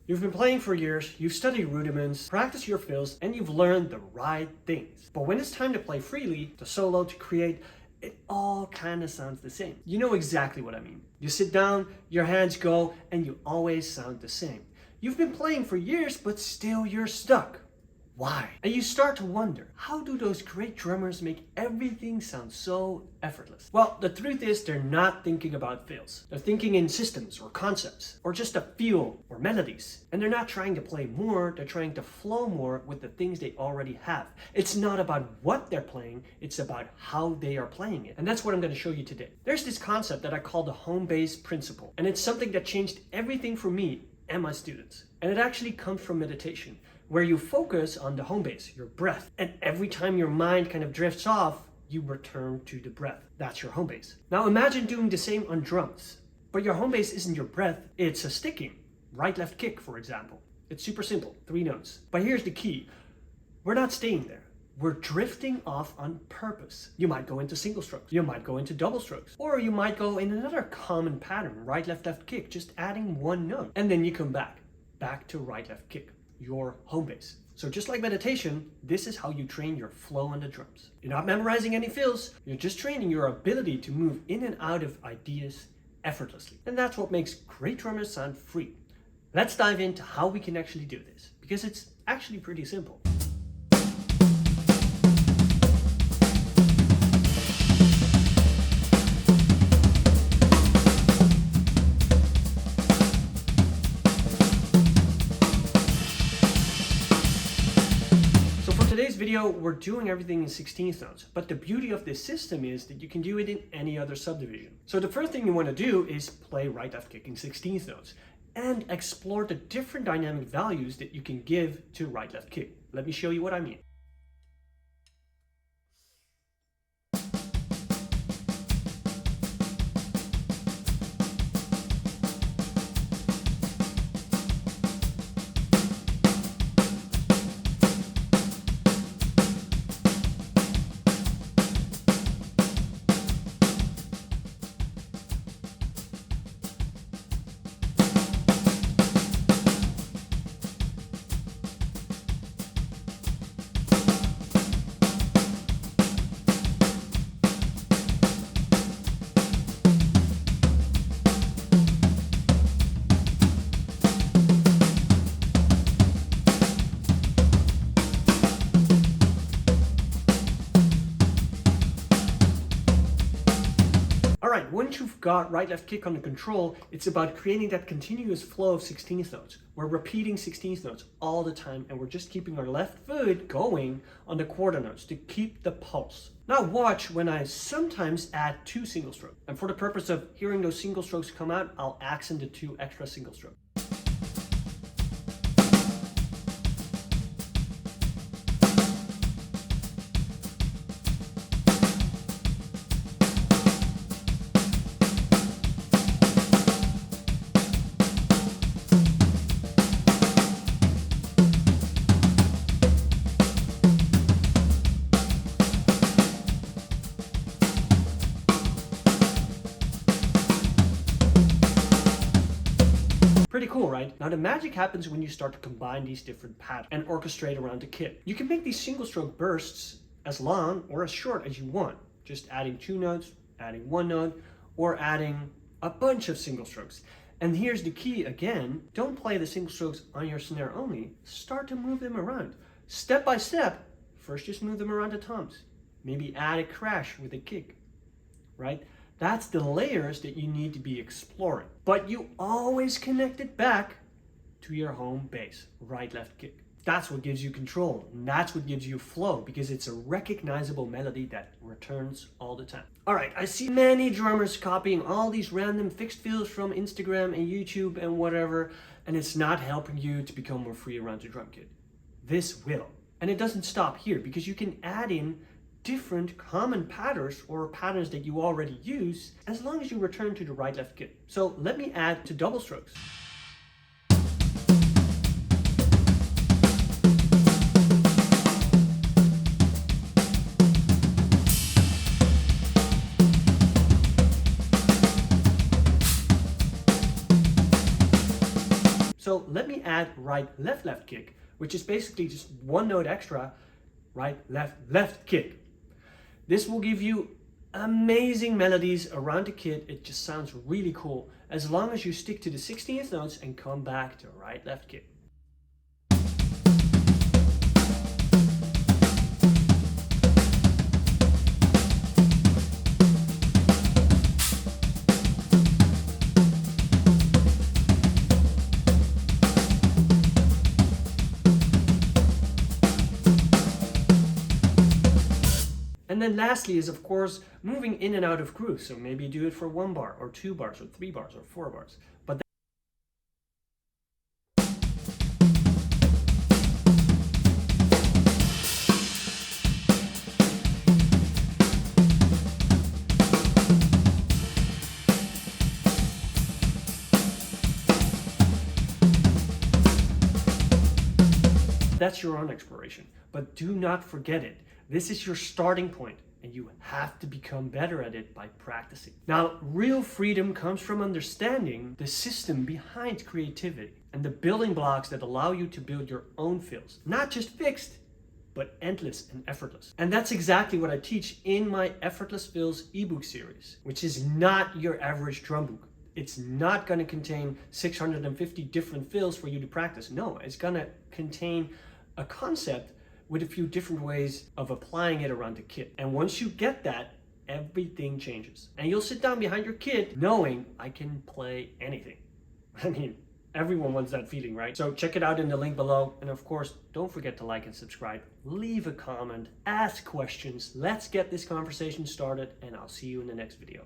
You've been playing for years, you've studied rudiments, practiced your fills, and you've learned the right things. But when it's time to play freely, to solo, to create, it all kind of sounds the same. You know exactly what I mean. You sit down, your hands go, and you always sound the same. You've been playing for years, but still you're stuck. Why? And you start to wonder, how do those great drummers make everything sound so effortless? Well, the truth is they're not thinking about fills. They're thinking in systems or concepts, or just a feel or melodies. And they're not trying to play more, they're trying to flow more with the things they already have. It's not about what they're playing, it's about how they are playing it. And that's what I'm going to show you today. There's this concept that I call the homebase principle. And it's something that changed everything for me and my students. And it actually comes from meditation, where you focus on the home base, your breath. And every time your mind kind of drifts off, you return to the breath. That's your home base. Now imagine doing the same on drums, but your home base isn't your breath, it's a sticking. Right, left kick, for example. It's super simple, 3 notes. But here's the key. We're not staying there. We're drifting off on purpose. You might go into single strokes, you might go into double strokes, or you might go in another common pattern, right, left kick, just adding 1 note. And then you come back to right, left kick, your home base. So just like meditation, this is how you train your flow on the drums. You're not memorizing any fills, you're just training your ability to move in and out of ideas effortlessly. And that's what makes great drummers sound free. Let's dive into how we can actually do this, because it's actually pretty simple. Today's video, we're doing everything in 16th notes, but the beauty of this system is that you can do it in any other subdivision. So the first thing you want to do is play right, left kick in 16th notes and explore the different dynamic values that you can give to right, left kick. Let me show you what I mean. Alright, once you've got right, left kick under control, it's about creating that continuous flow of 16th notes. We're repeating 16th notes all the time, and we're just keeping our left foot going on the quarter notes to keep the pulse. Now watch when I sometimes add 2 single strokes. And for the purpose of hearing those single strokes come out, I'll accent the 2 extra single strokes. Pretty cool, right? Now the magic happens when you start to combine these different patterns and orchestrate around the kit. You can make these single stroke bursts as long or as short as you want, just adding 2 notes, adding 1 note, or adding a bunch of single strokes. And here's the key again, don't play the single strokes on your snare only, start to move them around. Step by step, first just move them around the toms. Maybe add a crash with a kick, right? That's the layers that you need to be exploring. But you always connect it back to your home base, right, left kick. That's what gives you control, and that's what gives you flow, because it's a recognizable melody that returns all the time. All right, I see many drummers copying all these random fixed fills from Instagram and YouTube and whatever, and it's not helping you to become more free around your drum kit. This will. And it doesn't stop here, because you can add in different common patterns or patterns that you already use as long as you return to the right, left kick. So let me add to double strokes. So So let me add right, left, left kick, which is basically just one note extra, right, left, left kick. This will give you amazing melodies around the kit. It just sounds really cool as long as you stick to the 16th notes and come back to right, left kick. And then lastly is, of course, moving in and out of grooves. So maybe do it for 1 bar or 2 bars or 3 bars or 4 bars. But that's your own exploration. But do not forget it. This is your starting point, and you have to become better at it by practicing. Now, real freedom comes from understanding the system behind creativity and the building blocks that allow you to build your own fills. Not just fixed, but endless and effortless. And that's exactly what I teach in my Effortless Fills ebook series, which is not your average drum book. It's not going to contain 650 different fills for you to practice. No, it's going to contain a concept with a few different ways of applying it around the kit. And once you get that, everything changes. And you'll sit down behind your kit knowing I can play anything. I mean, everyone wants that feeling, right? So check it out in the link below. And of course, don't forget to like and subscribe. Leave a comment, ask questions. Let's get this conversation started, and I'll see you in the next video.